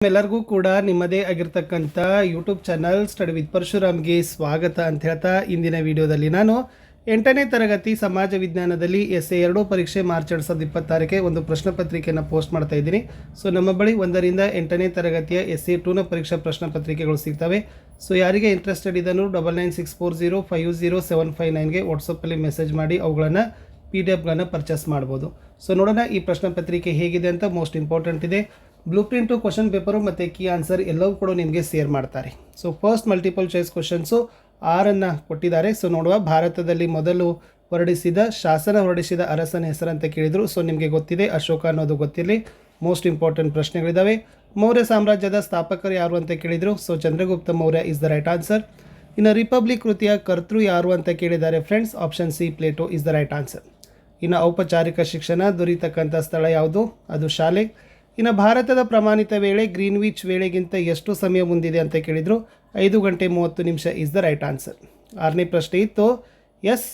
ಎಲ್ಲರಿಗೂ ಕೂಡ ನಿಮ್ಮದೇ ಆಗಿರ್ತಕ್ಕಂಥ ಯೂಟ್ಯೂಬ್ ಚಾನಲ್ ಸ್ಟಡಿ ವಿತ್ ಪರಶುರಾಮ್ಗೆ ಸ್ವಾಗತ ಅಂತ ಹೇಳ್ತಾ ಇಂದಿನ ವಿಡಿಯೋದಲ್ಲಿ ನಾನು 8ನೇ ತರಗತಿ ಸಮಾಜ ವಿಜ್ಞಾನದಲ್ಲಿ ಎಸ್ಎ 2 ಪರೀಕ್ಷೆ ಮಾರ್ಚ್ 2026ಕ್ಕೆ ಒಂದು ಪ್ರಶ್ನೆ ಪತ್ರಿಕೆಯನ್ನು ಪೋಸ್ಟ್ ಮಾಡ್ತಾ ಇದ್ದೀನಿ. ಸೊ ನಮ್ಮ ಬಳಿ 1ರಿಂದ 8ನೇ ತರಗತಿಯ ಎಸ್ಎ 2ನ ಪರೀಕ್ಷಾ ಪ್ರಶ್ನೆ ಪತ್ರಿಕೆಗಳು ಸಿಗ್ತವೆ. ಸೊ ಯಾರಿಗೆ ಇಂಟ್ರೆಸ್ಟೆಡ್ ಇದನ್ನು 9964050759ಗೆ ವಾಟ್ಸಪ್ಪಲ್ಲಿ ಮೆಸೇಜ್ ಮಾಡಿ ಅವುಗಳನ್ನು PDF ಪರ್ಚೇಸ್ ಮಾಡ್ಬೋದು. ಸೊ ನೋಡೋಣ ಈ ಪ್ರಶ್ನೆ ಪತ್ರಿಕೆ ಹೇಗಿದೆ ಅಂತ. ಮೋಸ್ಟ್ ಇಂಪಾರ್ಟೆಂಟ್ ಇದೆ. ಬ್ಲೂ ಪ್ರಿಂಟು, ಕ್ವಶನ್ ಪೇಪರು ಮತ್ತು ಕೀ ಆನ್ಸರ್ ಎಲ್ಲವೂ ಕೂಡ ನಿಮಗೆ ಶೇರ್ ಮಾಡ್ತಾರೆ. So first multiple choice questions 6 ಕೊಟ್ಟಿದ್ದಾರೆ. ಸೊ ನೋಡುವ, ಭಾರತದಲ್ಲಿ ಮೊದಲು ಶಾಸನ ಹೊರಡಿಸಿದ ಅರಸನ ಹೆಸರು ಅಂತ ಕೇಳಿದರು. ಸೊ ನಿಮಗೆ ಗೊತ್ತಿದೆ, ಅಶೋಕ ಅನ್ನೋದು ಗೊತ್ತಿರಲಿ. Most important ಪ್ರಶ್ನೆಗಳಿದ್ದಾವೆ. ಮೌರ್ಯ ಸಾಮ್ರಾಜ್ಯದ ಸ್ಥಾಪಕರು ಯಾರು ಅಂತ ಕೇಳಿದರು. So Chandragupta Maurya is the right answer. ಇನ್ನು ರಿಪಬ್ಲಿಕ್ ಕೃತಿಯ ಕರ್ತೃ ಯಾರು ಅಂತ ಕೇಳಿದ್ದಾರೆ friends. Option C, Plato is the right answer. ಇನ್ನು ಔಪಚಾರಿಕ ಶಿಕ್ಷಣ ದೊರೀತಕ್ಕಂಥ ಸ್ಥಳ ಯಾವುದು? ಅದು ಶಾಲೆ. ಇನ್ನು ಭಾರತದ ಪ್ರಮಾಣಿತ ವೇಳೆ ಗ್ರೀನ್ವಿಚ್ ವೇಳೆಗಿಂತ ಎಷ್ಟು ಸಮಯ ಮುಂದಿದೆ ಅಂತ ಕೇಳಿದರು. 5 ಗಂಟೆ 30 ನಿಮಿಷ ಇಸ್ ದ ರೈಟ್ ಆನ್ಸರ್. 6ನೇ ಪ್ರಶ್ನೆ ಇತ್ತು, ಎಸ್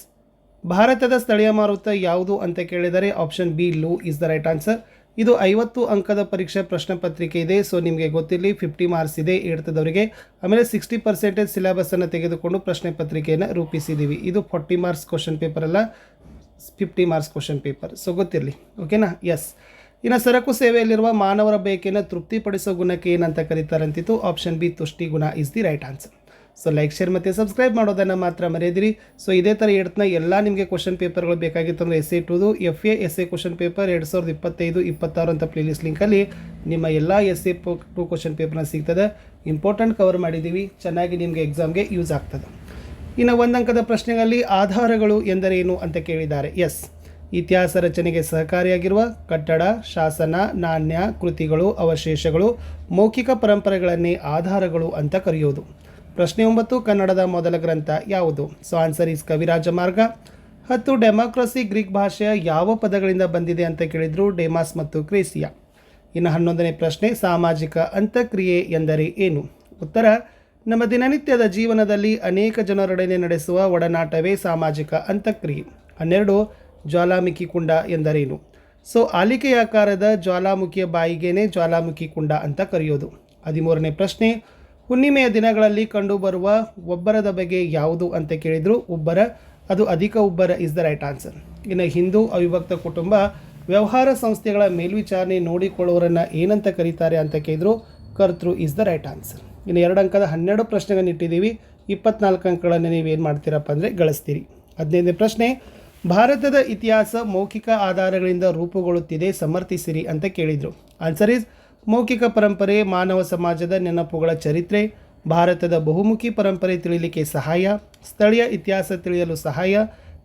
ಭಾರತದ ಸ್ಥಳೀಯ ಮಾರುತ ಯಾವುದು ಅಂತ ಕೇಳಿದರೆ option B, Loo is the right answer. ಇದು 50 ಅಂಕದ ಪರೀಕ್ಷೆ ಪ್ರಶ್ನೆ ಪತ್ರಿಕೆ ಇದೆ. ಸೊ ನಿಮಗೆ ಗೊತ್ತಿರಲಿ, 50 ಮಾರ್ಕ್ಸ್ ಇದೆ 8th ಆಮೇಲೆ 60% ಸಿಲೆಬಸ್ಸನ್ನು ತೆಗೆದುಕೊಂಡು ಪ್ರಶ್ನೆ ಪತ್ರಿಕೆಯನ್ನು ರೂಪಿಸಿದ್ದೀವಿ. ಇದು 40 ಮಾರ್ಕ್ಸ್ ಕ್ವಶನ್ ಪೇಪರ್ ಅಲ್ಲ, 50 ಮಾರ್ಕ್ಸ್ ಕ್ವಶನ್ ಪೇಪರ್. ಸೊ ಗೊತ್ತಿರಲಿ, ಓಕೆನಾ? ಎಸ್. ಇನ್ನು ಸರಕು ಸೇವೆಯಲ್ಲಿರುವ ಮಾನವರ ಬಯಕೆಯನ್ನು ತೃಪ್ತಿಪಡಿಸೋ ಗುಣಕ್ಕೆ ಏನಂತ ಕರೀತಾರಂತಿತ್ತು. ಆಪ್ಷನ್ ಬಿ, ತುಷ್ಟಿ ಗುಣ is the right answer. So like, share ಮತ್ತು ಸಬ್ಸ್ಕ್ರೈಬ್ ಮಾಡೋದನ್ನು ಮಾತ್ರ ಮರೆಯದಿರಿ. ಸೊ ಇದೇ ಥರ 8th ಎಲ್ಲ ನಿಮಗೆ ಕ್ವಶನ್ ಪೇಪರ್ಗಳು ಬೇಕಾಗಿತ್ತಂದರೆ SA 2 FA SA question paper 2025-26 ಅಂತ ಪ್ಲೇಲಿಸ್ಟ್ ಲಿಂಕಲ್ಲಿ ನಿಮ್ಮ ಎಲ್ಲ ಎಸ್ಎ 2 ಕ್ವಶನ್ ಪೇಪರ್ನ ಸಿಗ್ತದೆ. ಇಂಪಾರ್ಟೆಂಟ್ ಕವರ್ ಮಾಡಿದ್ದೀವಿ, ಚೆನ್ನಾಗಿ ನಿಮಗೆ ಎಕ್ಸಾಮ್ಗೆ ಯೂಸ್ ಆಗ್ತದೆ. ಇನ್ನು 1 ಅಂಕದ ಪ್ರಶ್ನೆಗಳಲ್ಲಿ ಆಧಾರಗಳು ಎಂದರೇನು ಅಂತ ಕೇಳಿದ್ದಾರೆ. ಎಸ್, ಇತಿಹಾಸ ರಚನೆಗೆ ಸಹಕಾರಿಯಾಗಿರುವ ಕಟ್ಟಡ, ಶಾಸನ, ನಾಣ್ಯ, ಕೃತಿಗಳು, ಅವಶೇಷಗಳು, ಮೌಖಿಕ ಪರಂಪರೆಗಳನ್ನೇ ಆಧಾರಗಳು ಅಂತ ಕರೆಯೋದು. ಪ್ರಶ್ನೆ 9, ಕನ್ನಡದ ಮೊದಲ ಗ್ರಂಥ ಯಾವುದು? ಸೊ ಆನ್ಸರ್ ಈಸ್ ಕವಿರಾಜ ಮಾರ್ಗ. 10, ಡೆಮಾಕ್ರಸಿ ಗ್ರೀಕ್ ಭಾಷೆಯ ಯಾವ ಪದಗಳಿಂದ ಬಂದಿದೆ ಅಂತ ಕೇಳಿದ್ರು. ಡೆಮಾಸ್ ಮತ್ತು ಕ್ರೇಸಿಯಾ. ಇನ್ನು 11ನೇ ಪ್ರಶ್ನೆ, ಸಾಮಾಜಿಕ ಅಂತಕ್ರಿಯೆ ಎಂದರೆ ಏನು? ಉತ್ತರ, ನಮ್ಮ ದಿನನಿತ್ಯದ ಜೀವನದಲ್ಲಿ ಅನೇಕ ಜನರೊಡನೆ ನಡೆಸುವ ಒಡನಾಟವೇ ಸಾಮಾಜಿಕ ಅಂತಕ್ರಿಯೆ. 12, ಜ್ವಾಲಾಮುಖಿ ಕುಂಡ ಎಂದರೇನು? ಸೊ ಆಲಿಕೆಯಾಕಾರದ ಜ್ವಾಲಾಮುಖಿಯ ಬಾಯಿಗೇನೆ ಜ್ವಾಲಾಮುಖಿ ಕುಂಡ ಅಂತ ಕರೆಯೋದು. 13ನೇ ಪ್ರಶ್ನೆ, ಹುಣ್ಣಿಮೆಯ ದಿನಗಳಲ್ಲಿ ಕಂಡುಬರುವ ಒಬ್ಬರದ ಬಗೆ ಯಾವುದು ಅಂತ ಕೇಳಿದರು. ಉಬ್ಬರ. ಅದು ಅಧಿಕ ಉಬ್ಬರ ಇಸ್ ದ ರೈಟ್ ಆನ್ಸರ್. ಇನ್ನು ಹಿಂದೂ ಅವಿಭಕ್ತ ಕುಟುಂಬ ವ್ಯವಹಾರ ಸಂಸ್ಥೆಗಳ ಮೇಲ್ವಿಚಾರಣೆ ನೋಡಿಕೊಳ್ಳುವವರನ್ನು ಏನಂತ ಕರೀತಾರೆ ಅಂತ ಕೇಳಿದ್ರು. ಕರ್ತೃ ಇಸ್ ದ ರೈಟ್ ಆನ್ಸರ್. ಇನ್ನು 2 ಅಂಕದ 12 ಪ್ರಶ್ನೆಗಳನ್ನು ಇಟ್ಟಿದ್ದೀವಿ. 24 ಅಂಕಗಳನ್ನು ನೀವೇನು ಮಾಡ್ತೀರಪ್ಪ ಅಂದರೆ ಗಳಿಸ್ತೀರಿ. 15ನೇ ಪ್ರಶ್ನೆ, ಭಾರತದ ಇತಿಹಾಸ ಮೌಖಿಕ ಆಧಾರಗಳಿಂದ ರೂಪುಗೊಳ್ಳುತ್ತಿದೆ, ಸಮರ್ಥಿಸಿರಿ ಅಂತ ಕೇಳಿದರು. ಆನ್ಸರ್ ಈಸ್ ಮೌಖಿಕ ಪರಂಪರೆ ಮಾನವ ಸಮಾಜದ ನೆನಪುಗಳ ಚರಿತ್ರೆ, ಭಾರತದ ಬಹುಮುಖಿ ಪರಂಪರೆ ತಿಳಿಯಲಿಕ್ಕೆ ಸಹಾಯ, ಸ್ಥಳೀಯ ಇತಿಹಾಸ ತಿಳಿಯಲು ಸಹಾಯ,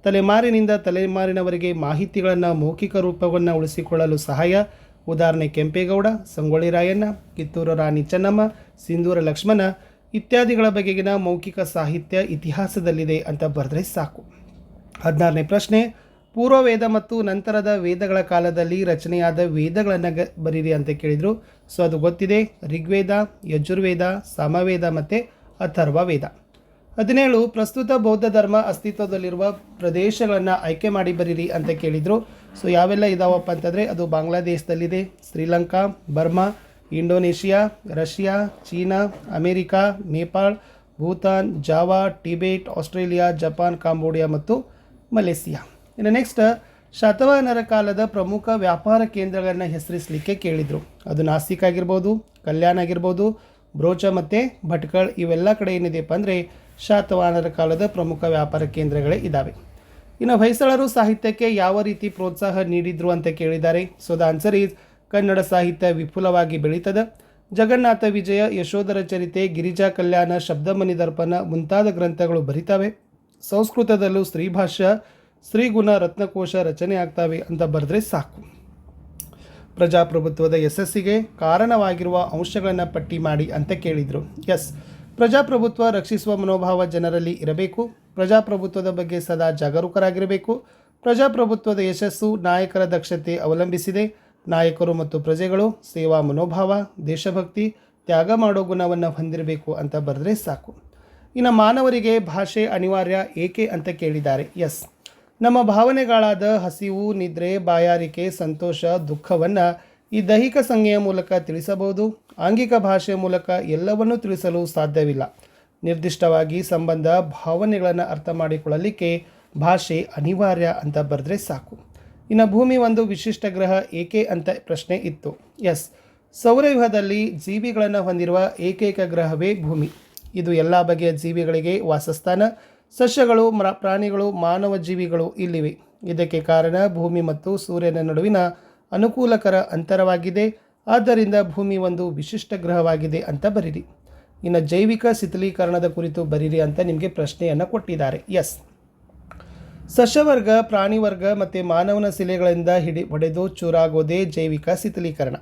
ತಲೆಮಾರಿನಿಂದ ತಲೆಮಾರಿನವರೆಗೆ ಮಾಹಿತಿಗಳನ್ನು ಮೌಖಿಕ ರೂಪವನ್ನು ಉಳಿಸಿಕೊಳ್ಳಲು ಸಹಾಯ. ಉದಾಹರಣೆ ಕೆಂಪೇಗೌಡ, ಸಂಗೊಳ್ಳಿ ರಾಯಣ್ಣ, ಕಿತ್ತೂರು ರಾಣಿ ಚೆನ್ನಮ್ಮ, ಸಿಂಧೂರ ಲಕ್ಷ್ಮಣ ಇತ್ಯಾದಿಗಳ ಬಗೆಗಿನ ಮೌಖಿಕ ಸಾಹಿತ್ಯ ಇತಿಹಾಸದಲ್ಲಿದೆ ಅಂತ ಬರೆದ್ರೆ ಸಾಕು. 16ನೇ ಪ್ರಶ್ನೆ, ಪೂರ್ವ ವೇದ ಮತ್ತು ನಂತರದ ವೇದಗಳ ಕಾಲದಲ್ಲಿ ರಚನೆಯಾದ ವೇದಗಳನ್ನು ಬರೀರಿ ಅಂತ ಕೇಳಿದರು. ಸೊ ಅದು ಗೊತ್ತಿದೆ, ಋಗ್ವೇದ, ಯಜುರ್ವೇದ, ಸಾಮವೇದ ಮತ್ತು ಅಥರ್ವ ವೇದ. 17, ಪ್ರಸ್ತುತ ಬೌದ್ಧ ಧರ್ಮ ಅಸ್ತಿತ್ವದಲ್ಲಿರುವ ಪ್ರದೇಶಗಳನ್ನು ಆಯ್ಕೆ ಮಾಡಿ ಬರೀರಿ ಅಂತ ಕೇಳಿದರು. ಸೊ ಯಾವೆಲ್ಲ ಇದಾವಪ್ಪ ಅಂತಂದರೆ ಅದು ಬಾಂಗ್ಲಾದೇಶದಲ್ಲಿದೆ, ಶ್ರೀಲಂಕಾ, ಬರ್ಮಾ, ಇಂಡೋನೇಷಿಯಾ, ರಷ್ಯಾ, ಚೀನಾ, America, Nepal, Bhutan, Java, Tibet, Australia, Japan, Cambodia ಮತ್ತು ಮಲೇಸಿಯಾ. ಇನ್ನು ನೆಕ್ಸ್ಟ್, ಶಾತವಾಹನರ ಕಾಲದ ಪ್ರಮುಖ ವ್ಯಾಪಾರ ಕೇಂದ್ರಗಳನ್ನು ಹೆಸರಿಸಲಿಕ್ಕೆ ಕೇಳಿದರು. ಅದು ನಾಸಿಕ್ ಆಗಿರ್ಬೋದು, ಕಲ್ಯಾಣ ಆಗಿರ್ಬೋದು, ಬ್ರೋಚ ಮತ್ತು ಭಟ್ಕಳ. ಇವೆಲ್ಲ ಕಡೆ ಏನಿದೆಯಪ್ಪ ಅಂದರೆ ಶಾತವಾಹನರ ಕಾಲದ ಪ್ರಮುಖ ವ್ಯಾಪಾರ ಕೇಂದ್ರಗಳೇ ಇದ್ದಾವೆ. ಇನ್ನು ಹೊಯ್ಸಳರು ಸಾಹಿತ್ಯಕ್ಕೆ ಯಾವ ರೀತಿ ಪ್ರೋತ್ಸಾಹ ನೀಡಿದರು ಅಂತ ಕೇಳಿದ್ದಾರೆ. So the answer is Kannada ಸಾಹಿತ್ಯ ವಿಪುಲವಾಗಿ ಬೆಳೀತದೆ. ಜಗನ್ನಾಥ ವಿಜಯ, ಯಶೋಧರ ಚರಿತೆ, ಗಿರಿಜಾ ಕಲ್ಯಾಣ, ಶಬ್ದಮಣಿ ದರ್ಪಣ ಮುಂತಾದ ಗ್ರಂಥಗಳು ಬರಿತವೆ. ಸಂಸ್ಕೃತದಲ್ಲೂ ಸ್ತ್ರೀಭಾಷ್ಯ, ಸ್ತ್ರೀಗುಣ, ರತ್ನಕೋಶ ರಚನೆ ಆಗ್ತವೆ ಅಂತ ಬರೆದ್ರೆ ಸಾಕು. ಪ್ರಜಾಪ್ರಭುತ್ವದ ಯಶಸ್ಸಿಗೆ ಕಾರಣವಾಗಿರುವ ಅಂಶಗಳನ್ನು ಪಟ್ಟಿ ಮಾಡಿ ಅಂತ ಕೇಳಿದರು. ಎಸ್, ಪ್ರಜಾಪ್ರಭುತ್ವ ರಕ್ಷಿಸುವ ಮನೋಭಾವ ಜನರಲ್ಲಿ ಇರಬೇಕು. ಪ್ರಜಾಪ್ರಭುತ್ವದ ಬಗ್ಗೆ ಸದಾ ಜಾಗರೂಕರಾಗಿರಬೇಕು. ಪ್ರಜಾಪ್ರಭುತ್ವದ ಯಶಸ್ಸು ನಾಯಕರ ದಕ್ಷತೆ ಅವಲಂಬಿಸಿದೆ. ನಾಯಕರು ಮತ್ತು ಪ್ರಜೆಗಳು ಸೇವಾ ಮನೋಭಾವ, ದೇಶಭಕ್ತಿ, ತ್ಯಾಗ ಮಾಡೋ ಗುಣವನ್ನು ಹೊಂದಿರಬೇಕು ಅಂತ ಬರೆದ್ರೆ ಸಾಕು. ಇನ್ನು ಮಾನವರಿಗೆ ಭಾಷೆ ಅನಿವಾರ್ಯ ಏಕೆ ಅಂತ ಕೇಳಿದ್ದಾರೆ. ಎಸ್, ನಮ್ಮ ಭಾವನೆಗಳಾದ ಹಸಿವು, ನಿದ್ರೆ, ಬಾಯಾರಿಕೆ, ಸಂತೋಷ, ದುಃಖವನ್ನು ಈ ದೈಹಿಕ ಸಂಜ್ಞೆಯ ಮೂಲಕ ತಿಳಿಸಬಹುದು. ಆಂಗಿಕ ಭಾಷೆಯ ಮೂಲಕ ಎಲ್ಲವನ್ನೂ ತಿಳಿಸಲು ಸಾಧ್ಯವಿಲ್ಲ. ನಿರ್ದಿಷ್ಟವಾಗಿ ಸಂಬಂಧ ಭಾವನೆಗಳನ್ನು ಅರ್ಥ ಮಾಡಿಕೊಳ್ಳಲಿಕ್ಕೆ ಭಾಷೆ ಅನಿವಾರ್ಯ ಅಂತ ಬರೆದ್ರೆ ಸಾಕು. ಇನ್ನು ಭೂಮಿ ಒಂದು ವಿಶಿಷ್ಟ ಗ್ರಹ ಏಕೆ ಅಂತ ಪ್ರಶ್ನೆ ಇತ್ತು. ಎಸ್, ಸೌರವ್ಯೂಹದಲ್ಲಿ ಜೀವಿಗಳನ್ನು ಹೊಂದಿರುವ ಏಕೈಕ ಗ್ರಹವೇ ಭೂಮಿ. ಇದು ಎಲ್ಲ ಬಗೆಯ ಜೀವಿಗಳಿಗೆ ವಾಸಸ್ಥಾನ. ಸಸ್ಯಗಳು, ಪ್ರಾಣಿಗಳು, ಮಾನವ ಜೀವಿಗಳು ಇಲ್ಲಿವೆ. ಇದಕ್ಕೆ ಕಾರಣ ಭೂಮಿ ಮತ್ತು ಸೂರ್ಯನ ನಡುವಿನ ಅನುಕೂಲಕರ ಅಂತರವಾಗಿದೆ. ಆದ್ದರಿಂದ ಭೂಮಿ ಒಂದು ವಿಶಿಷ್ಟ ಗ್ರಹವಾಗಿದೆ ಅಂತ ಬರೀರಿ. ಇನ್ನು ಜೈವಿಕ ಶಿಥಿಲೀಕರಣದ ಕುರಿತು ಬರೀರಿ ಅಂತ ನಿಮಗೆ ಪ್ರಶ್ನೆಯನ್ನು ಕೊಟ್ಟಿದ್ದಾರೆ. ಎಸ್, ಸಸ್ಯವರ್ಗ, ಪ್ರಾಣಿವರ್ಗ ಮತ್ತು ಮಾನವನ ಶಿಲೆಗಳಿಂದ ಹೊಡೆದು ಚೂರಾಗೋದೇ ಜೈವಿಕ ಶಿಥಿಲೀಕರಣ.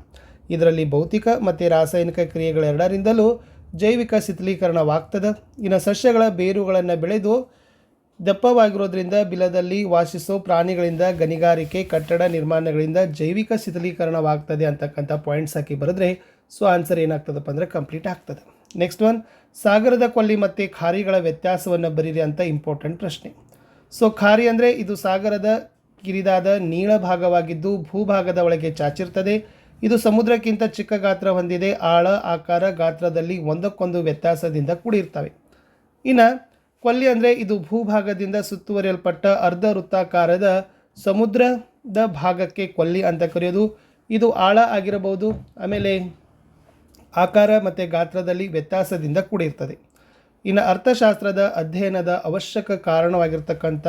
ಇದರಲ್ಲಿ ಭೌತಿಕ ಮತ್ತು ರಾಸಾಯನಿಕ ಕ್ರಿಯೆಗಳೆರಡರಿಂದಲೂ ಜೈವಿಕ ಶಿಥಿಲೀಕರಣವಾಗ್ತದೆ. ಇನ್ನು ಸಸ್ಯಗಳ ಬೇರುಗಳನ್ನು ಬೆಳೆದು ದಪ್ಪವಾಗಿರೋದ್ರಿಂದ ಬಿಲದಲ್ಲಿ ವಾಸಿಸೋ ಪ್ರಾಣಿಗಳಿಂದ, ಗಣಿಗಾರಿಕೆ, ಕಟ್ಟಡ ನಿರ್ಮಾಣಗಳಿಂದ ಜೈವಿಕ ಶಿಥಿಲೀಕರಣವಾಗ್ತದೆ ಅಂತಕ್ಕಂಥ ಪಾಯಿಂಟ್ಸ್ ಹಾಕಿ ಬರೆದ್ರೆ ಸೊ ಆನ್ಸರ್ ಏನಾಗ್ತದಪ್ಪ ಅಂದರೆ ಕಂಪ್ಲೀಟ್ ಆಗ್ತದೆ. ನೆಕ್ಸ್ಟ್ ಒನ್, ಸಾಗರದ ಕೊಲ್ಲಿ ಮತ್ತು ಖಾರಿಗಳ ವ್ಯತ್ಯಾಸವನ್ನು ಬರೀರಿ ಅಂತ ಇಂಪಾರ್ಟೆಂಟ್ ಪ್ರಶ್ನೆ. ಸೊ ಖಾರಿ ಅಂದರೆ ಇದು ಸಾಗರದ ಕಿರಿದಾದ ನೀಳ ಭಾಗವಾಗಿದ್ದು ಭೂಭಾಗದ ಒಳಗೆ ಚಾಚಿರ್ತದೆ. ಇದು ಸಮುದ್ರಕ್ಕಿಂತ ಚಿಕ್ಕ ಗಾತ್ರ ಹೊಂದಿದೆ. ಆಳ, ಆಕಾರ, ಗಾತ್ರದಲ್ಲಿ ಒಂದಕ್ಕೊಂದು ವ್ಯತ್ಯಾಸದಿಂದ ಕೂಡಿರ್ತವೆ. ಇನ್ನು ಕೊಲ್ಲಿ ಅಂದರೆ ಇದು ಭೂಭಾಗದಿಂದ ಸುತ್ತುವರಿಯಲ್ಪಟ್ಟ ಅರ್ಧ ವೃತ್ತಾಕಾರದ ಸಮುದ್ರದ ಭಾಗಕ್ಕೆ ಕೊಲ್ಲಿ ಅಂತ ಕರೆಯೋದು. ಇದು ಆಳ ಆಗಿರಬಹುದು, ಆಮೇಲೆ ಆಕಾರ ಮತ್ತು ಗಾತ್ರದಲ್ಲಿ ವ್ಯತ್ಯಾಸದಿಂದ ಕೂಡಿರ್ತದೆ. ಇನ್ನು ಅರ್ಥಶಾಸ್ತ್ರದ ಅಧ್ಯಯನದ ಅವಶ್ಯಕ ಕಾರಣವಾಗಿರ್ತಕ್ಕಂಥ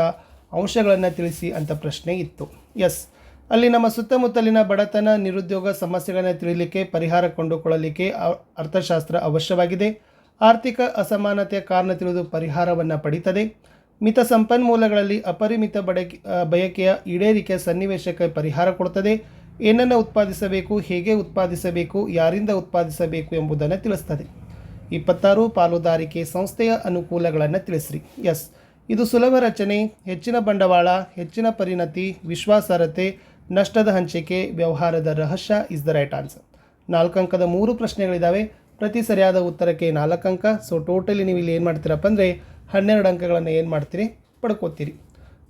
ಅಂಶಗಳನ್ನು ತಿಳಿಸಿ ಅಂತ ಪ್ರಶ್ನೆ ಇತ್ತು. ಎಸ್, ಅಲ್ಲಿ ನಮ್ಮ ಸುತ್ತಮುತ್ತಲಿನ ಬಡತನ, ನಿರುದ್ಯೋಗ ಸಮಸ್ಯೆಗಳನ್ನು ತಿಳಿಯಲಿಕ್ಕೆ, ಪರಿಹಾರ ಕಂಡುಕೊಳ್ಳಲಿಕ್ಕೆ ಅರ್ಥಶಾಸ್ತ್ರ ಅವಶ್ಯವಾಗಿದೆ. ಆರ್ಥಿಕ ಅಸಮಾನತೆಯ ಕಾರಣ ತಿಳಿದು ಪರಿಹಾರವನ್ನು ಪಡೀತದೆ. ಮಿತ ಸಂಪನ್ಮೂಲಗಳಲ್ಲಿ ಅಪರಿಮಿತ ಬಯಕೆಯ ಈಡೇರಿಕೆಯ ಸನ್ನಿವೇಶಕ್ಕೆ ಪರಿಹಾರ ಕೊಡುತ್ತದೆ. ಏನನ್ನು ಉತ್ಪಾದಿಸಬೇಕು, ಹೇಗೆ ಉತ್ಪಾದಿಸಬೇಕು, ಯಾರಿಂದ ಉತ್ಪಾದಿಸಬೇಕು ಎಂಬುದನ್ನು ತಿಳಿಸ್ತದೆ. 26 ಪಾಲುದಾರಿಕೆ ಸಂಸ್ಥೆಯ ಅನುಕೂಲಗಳನ್ನು ತಿಳಿಸ್ರಿ. ಎಸ್, ಇದು ಸುಲಭ ರಚನೆ, ಹೆಚ್ಚಿನ ಬಂಡವಾಳ, ಹೆಚ್ಚಿನ ಪರಿಣತಿ, ವಿಶ್ವಾಸಾರ್ಹತೆ, ನಷ್ಟದ ಹಂಚಿಕೆ, ವ್ಯವಹಾರದ ರಹಸ್ಯ ಇಸ್ ದ ರೈಟ್ ಆನ್ಸರ್. 4 ಅಂಕದ 3 ಪ್ರಶ್ನೆಗಳಿದ್ದಾವೆ. ಪ್ರತಿ ಸರಿಯಾದ ಉತ್ತರಕ್ಕೆ 4 ಅಂಕ. ಸೊ ಟೋಟಲಿ ನೀವು ಇಲ್ಲಿ ಏನು ಮಾಡ್ತೀರಪ್ಪ ಅಂದರೆ 12 ಅಂಕಗಳನ್ನು ಏನು ಮಾಡ್ತೀರಿ, ಪಡ್ಕೋತೀರಿ.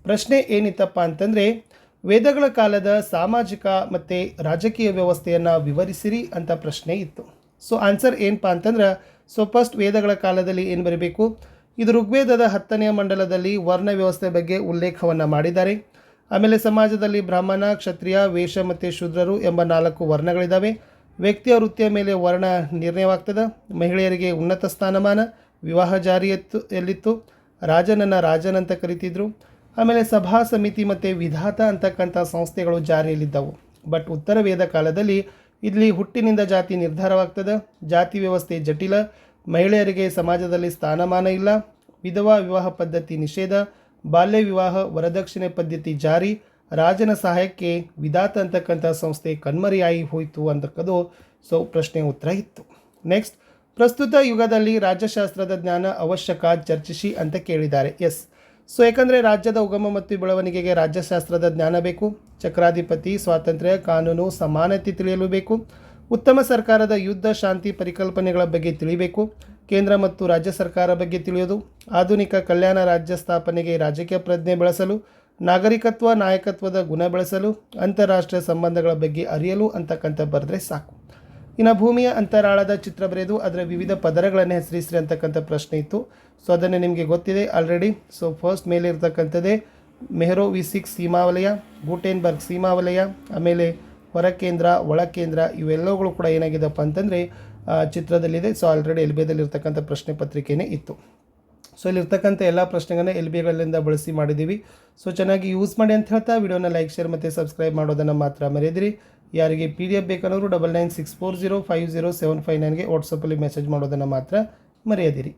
ಪ್ರಶ್ನೆ ಏನಿತ್ತಪ್ಪ ಅಂತಂದರೆ ವೇದಗಳ ಕಾಲದ ಸಾಮಾಜಿಕ ಮತ್ತು ರಾಜಕೀಯ ವ್ಯವಸ್ಥೆಯನ್ನು ವಿವರಿಸಿರಿ ಅಂತ ಪ್ರಶ್ನೆ ಇತ್ತು. ಸೊ ಆನ್ಸರ್ ಏನಪ್ಪ ಅಂತಂದ್ರೆ ಫಸ್ಟ್ ವೇದಗಳ ಕಾಲದಲ್ಲಿ ಏನು ಬರೀಬೇಕು, ಇದು ಋಗ್ವೇದದ 10ನೇ ಮಂಡಲದಲ್ಲಿ ವರ್ಣ ವ್ಯವಸ್ಥೆ ಬಗ್ಗೆ ಉಲ್ಲೇಖವನ್ನು ಮಾಡಿದ್ದಾರೆ. ಆಮೇಲೆ ಸಮಾಜದಲ್ಲಿ ಬ್ರಾಹ್ಮಣ, ಕ್ಷತ್ರಿಯ, ವೇಷ ಮತ್ತು ಶೂದ್ರರು ಎಂಬ 4 ವರ್ಣಗಳಿದ್ದಾವೆ. ವ್ಯಕ್ತಿಯ ವೃತ್ತಿಯ ಮೇಲೆ ವರ್ಣ ನಿರ್ಣಯವಾಗ್ತದೆ. ಮಹಿಳೆಯರಿಗೆ ಉನ್ನತ ಸ್ಥಾನಮಾನ, ವಿವಾಹ ಜಾರಿಯಲ್ಲಿತ್ತು. ರಾಜನನ್ನು ರಾಜನಂತ ಕರಿತಿದ್ರು. ಆಮೇಲೆ ಸಭಾ ಸಮಿತಿ ಮತ್ತು ವಿಧಾತ ಅಂತಕ್ಕಂಥ ಸಂಸ್ಥೆಗಳು ಜಾರಿಯಲ್ಲಿದ್ದವು. ಬಟ್ ಉತ್ತರ ವೇದ ಕಾಲದಲ್ಲಿ ಇಲ್ಲಿ ಹುಟ್ಟಿನಿಂದ ಜಾತಿ ನಿರ್ಧಾರವಾಗ್ತದೆ. ಜಾತಿ ವ್ಯವಸ್ಥೆ ಜಟಿಲ. ಮಹಿಳೆಯರಿಗೆ ಸಮಾಜದಲ್ಲಿ ಸ್ಥಾನಮಾನ ಇಲ್ಲ. ವಿಧವಾ ವಿವಾಹ ಪದ್ಧತಿ ನಿಷೇಧ. ಬಾಲ್ಯ ವಿವಾಹ, ವರದಕ್ಷಿಣೆ ಪದ್ಧತಿ ಜಾರಿ. ರಾಜನ ಸಹಾಯಕ್ಕೆ ವಿಧಾತ ಅಂತಕ್ಕಂಥ ಸಂಸ್ಥೆ ಕಣ್ಮರೆಯಾಗಿ ಹೋಯಿತು ಅಂತಕ್ಕದು ಸೊ ಪ್ರಶ್ನೆ ಉತ್ತರ ಇತ್ತು. ನೆಕ್ಸ್ಟ್, ಪ್ರಸ್ತುತ ಯುಗದಲ್ಲಿ ರಾಜ್ಯಶಾಸ್ತ್ರದ ಜ್ಞಾನ ಅವಶ್ಯಕ, ಚರ್ಚಿಸಿ ಅಂತ ಕೇಳಿದ್ದಾರೆ. ಎಸ್, ಸೊ ಯಾಕಂದರೆ ರಾಜ್ಯದ ಉಗಮ ಮತ್ತು ಬೆಳವಣಿಗೆಗೆ ರಾಜ್ಯಶಾಸ್ತ್ರದ ಜ್ಞಾನ ಬೇಕು. ಚಕ್ರಾಧಿಪತಿ, ಸ್ವಾತಂತ್ರ್ಯ, ಕಾನೂನು, ಸಮಾನತೆ ತಿಳಿಯಲು ಬೇಕು. ಉತ್ತಮ ಸರ್ಕಾರದ ಯುದ್ಧ, ಶಾಂತಿ ಪರಿಕಲ್ಪನೆಗಳ ಬಗ್ಗೆ ತಿಳಿಬೇಕು. ಕೇಂದ್ರ ಮತ್ತು ರಾಜ್ಯ ಸರ್ಕಾರ ಬಗ್ಗೆ ತಿಳಿಯೋದು. ಆಧುನಿಕ ಕಲ್ಯಾಣ ರಾಜ್ಯ ಸ್ಥಾಪನೆಗೆ ರಾಜಕೀಯ ಪ್ರಜ್ಞೆ ಬೆಳೆಸಲು. ನಾಗರಿಕತ್ವ, ನಾಯಕತ್ವದ ಗುಣ ಬೆಳೆಸಲು. ಅಂತಾರಾಷ್ಟ್ರೀಯ ಸಂಬಂಧಗಳ ಬಗ್ಗೆ ಅರಿಯಲು ಅಂತಕ್ಕಂಥ ಬರೆದ್ರೆ ಸಾಕು. ಇನ್ನು ಭೂಮಿಯ ಅಂತರಾಳದ ಚಿತ್ರ ಬರೆದು ಅದರ ವಿವಿಧ ಪದರಗಳನ್ನು ಹೆಸರಿಸ್ರಿ ಅಂತಕ್ಕಂಥ ಪ್ರಶ್ನೆ ಇತ್ತು. ಸೊ ಅದನ್ನು ನಿಮಗೆ ಗೊತ್ತಿದೆ ಆಲ್ರೆಡಿ. ಸೊ ಫಸ್ಟ್ ಮೇಲೆ ಇರ್ತಕ್ಕಂಥದ್ದೇ ಮೆಹ್ರೋ V6 ಸೀಮಾವಲಯ, ಗೂಟೆನ್ಬರ್ಗ್ ಸೀಮಾವಲಯ, ಆಮೇಲೆ ಹೊರಕೇಂದ್ರ, ಒಳಕೇಂದ್ರ ಇವೆಲ್ಲವುಗಳು ಕೂಡ ಏನಾಗಿದೆಪ್ಪ ಅಂತಂದರೆ ಚಿತ್ರದಲ್ಲಿದೆ. ಸೊ ಆಲ್ರೆಡಿ LBAದಲ್ಲಿರ್ತಕ್ಕಂಥ ಪ್ರಶ್ನೆ ಪತ್ರಿಕೆಯೇ ಇತ್ತು. ಸೊ ಇಲ್ಲಿರ್ತಕ್ಕಂಥ ಎಲ್ಲ ಪ್ರಶ್ನೆಗಳನ್ನ LBAಗಳಿಂದ ಬಳಸಿ ಮಾಡಿದ್ದೀವಿ. ಸೊ ಚೆನ್ನಾಗಿ ಯೂಸ್ ಮಾಡಿ ಅಂತ ಹೇಳ್ತಾ ವಿಡಿಯೋನ ಲೈಕ್, ಶೇರ್ ಮತ್ತು ಸಬ್ಸ್ಕ್ರೈಬ್ ಮಾಡೋದನ್ನು ಮಾತ್ರ ಮರೆಯದಿರಿ. ಯಾರಿಗೆ PDF ಬೇಕನ್ನೋರು 9964050759ಗೆ ವಾಟ್ಸಪ್ಪಲ್ಲಿ ಮೆಸೇಜ್ ಮಾಡೋದನ್ನು ಮಾತ್ರ ಮರೆಯದಿರಿ.